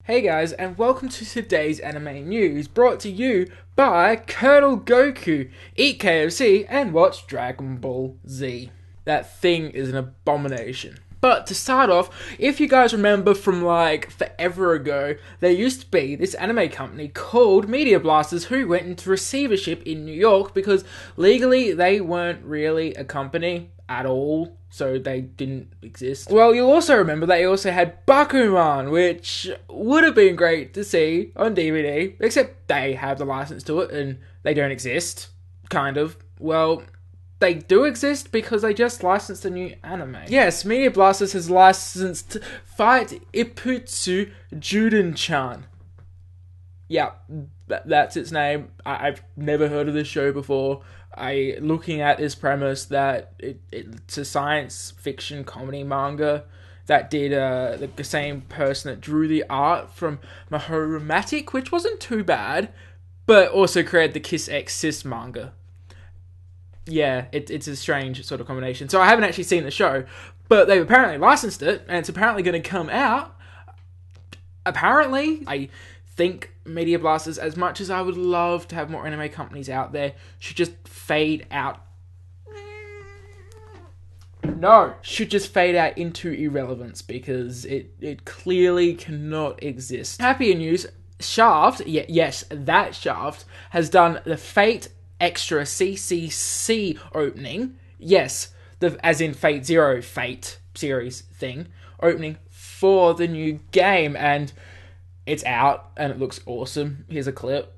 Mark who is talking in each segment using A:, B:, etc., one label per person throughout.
A: Hey guys, and welcome to today's anime news, brought to you by Colonel Goku, eat KFC and watch Dragon Ball Z. That thing is an abomination. But to start off, if you guys remember from like forever ago, there used to be this anime company called Media Blasters who went into receivership in New York because legally they weren't really a company at all, so they didn't exist. Well, you'll also remember they also had Bakuman, which would have been great to see on DVD, except they have the license to it and they don't exist, kind of. Well, they do exist because they just licensed a new anime. Yes, Media Blasters has licensed Fight Iputsu Juden-chan. Yeah, that's its name. I've never heard of this show before. Looking at this premise that it's a science fiction comedy manga that did the same person that drew the art from Mahorumatic, which wasn't too bad, but also created the Kiss X Sis manga. Yeah, it's a strange sort of combination. So I haven't actually seen the show, but they've apparently licensed it, and it's apparently going to come out. Apparently, I think Media Blasters, as much as I would love to have more anime companies out there, should just fade out. No, should just fade out into irrelevance because it clearly cannot exist. Happier news, Shaft, yes, that Shaft, has done the Fate Extra CCC opening. Yes, as in Fate Zero Fate series thing, opening for the new game, and it's out and it looks awesome. Here's a clip.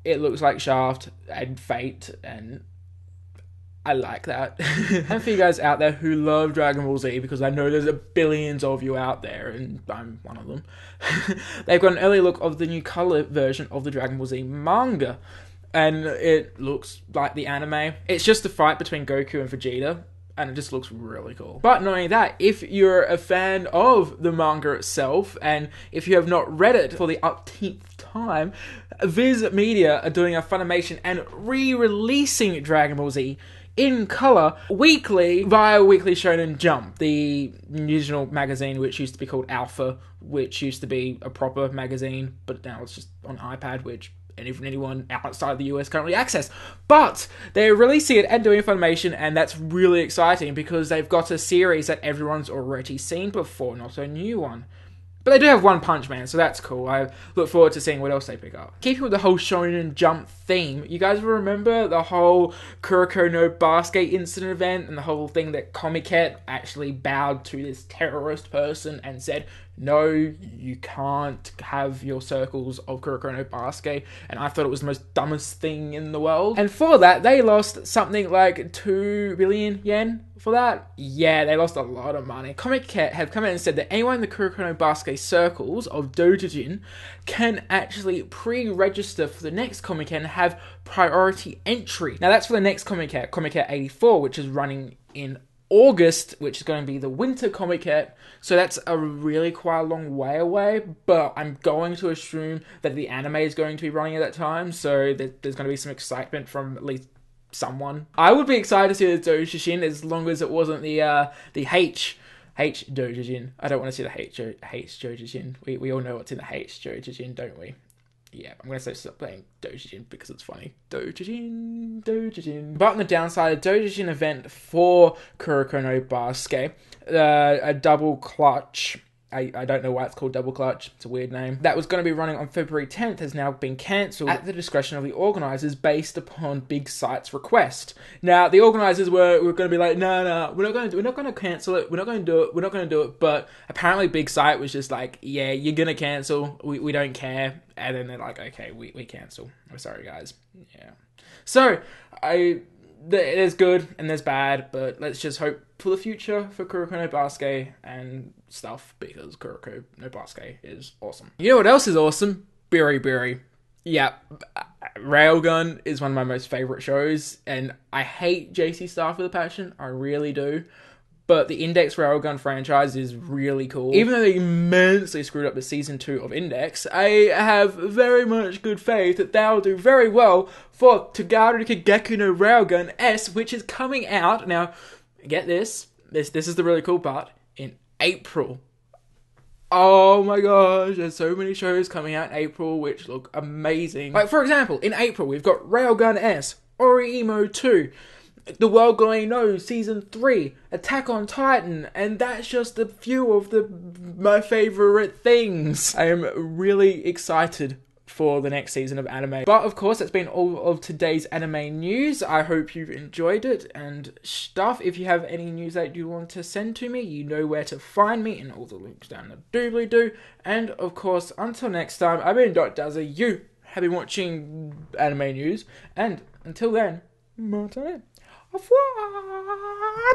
A: It looks like Shaft and Fate, and I like that. And for you guys out there who love Dragon Ball Z, because I know there's billions of you out there, and I'm one of them, they've got an early look of the new color version of the Dragon Ball Z manga, and it looks like the anime. It's just a fight between Goku and Vegeta, and it just looks really cool. But not only that, if you're a fan of the manga itself, and if you have not read it for the umpteenth time, Viz Media are doing a Funimation and re-releasing Dragon Ball Z in colour weekly via Weekly Shonen Jump, the original magazine which used to be called Alpha, which used to be a proper magazine, but now it's just on iPad, which anyone outside the US currently access. But they're releasing it and doing Funimation, and that's really exciting because they've got a series that everyone's already seen before, not a new one. But they do have One Punch Man, so that's cool. I look forward to seeing what else they pick up. Keeping with the whole Shonen Jump theme, you guys remember the whole Kuroko no Basket incident event and the whole thing that Comiket actually bowed to this terrorist person and said, no, you can't have your circles of Kuroko no Basket, and I thought it was the most dumbest thing in the world. And for that, they lost something like 2 billion yen for that. Yeah, they lost a lot of money. Comiket have come out and said that anyone in the Kuroko no Basket circles of Dojujin can actually pre-register for the next Comiket and have priority entry. Now that's for the next Comiket, Comiket 84, which is running in August, which is going to be the winter Comiket, so that's a really quite a long way away, but I'm going to assume that the anime is going to be running at that time, so there's going to be some excitement from at least someone. I would be excited to see the Dojujin as long as it wasn't the H Dojujin. I don't want to see the H Dojujin. We all know what's in the H Dojujin, don't we? Yeah, I'm going to stop playing Dojujin because it's funny. Dojujin. But on the downside, a Dojujin event for Kuroko no Basket, a double clutch. I don't know why it's called Double Clutch. It's a weird name. That was going to be running on February 10th has now been cancelled at the discretion of the organisers based upon Big Sight's request. Now, the organisers were going to be like, no, we're not going to cancel it. We're not going to do it. But apparently Big Sight was just like, yeah, you're going to cancel. We don't care. And then they're like, okay, we cancel. I'm sorry, guys. Yeah. So, there's good and there's bad, but let's just hope for the future for Kuroko no Basket and stuff, because Kuroko no Basket is awesome. You know what else is awesome? Biri. Yeah, Railgun is one of my most favourite shows, and I hate JC Staff with a passion, I really do, But the Index Railgun franchise is really cool. Even though they immensely screwed up the season 2 of Index, I have very much good faith that they'll do very well for Togaru Kageki no Railgun S, which is coming out, now, get this is the really cool part, in April. Oh my gosh, there's so many shows coming out in April which look amazing. Like, for example, in April, we've got Railgun S, Orihimo 2, The World Going Knows Season 3, Attack on Titan, and that's just a few of my favourite things. I am really excited for the next season of anime. But of course, that's been all of today's anime news. I hope you've enjoyed it and stuff. If you have any news that you want to send to me, you know where to find me, and all the links down the doobly-doo. And of course, until next time, I've been Dr. You have been watching anime news, and until then, Martin. Au revoir.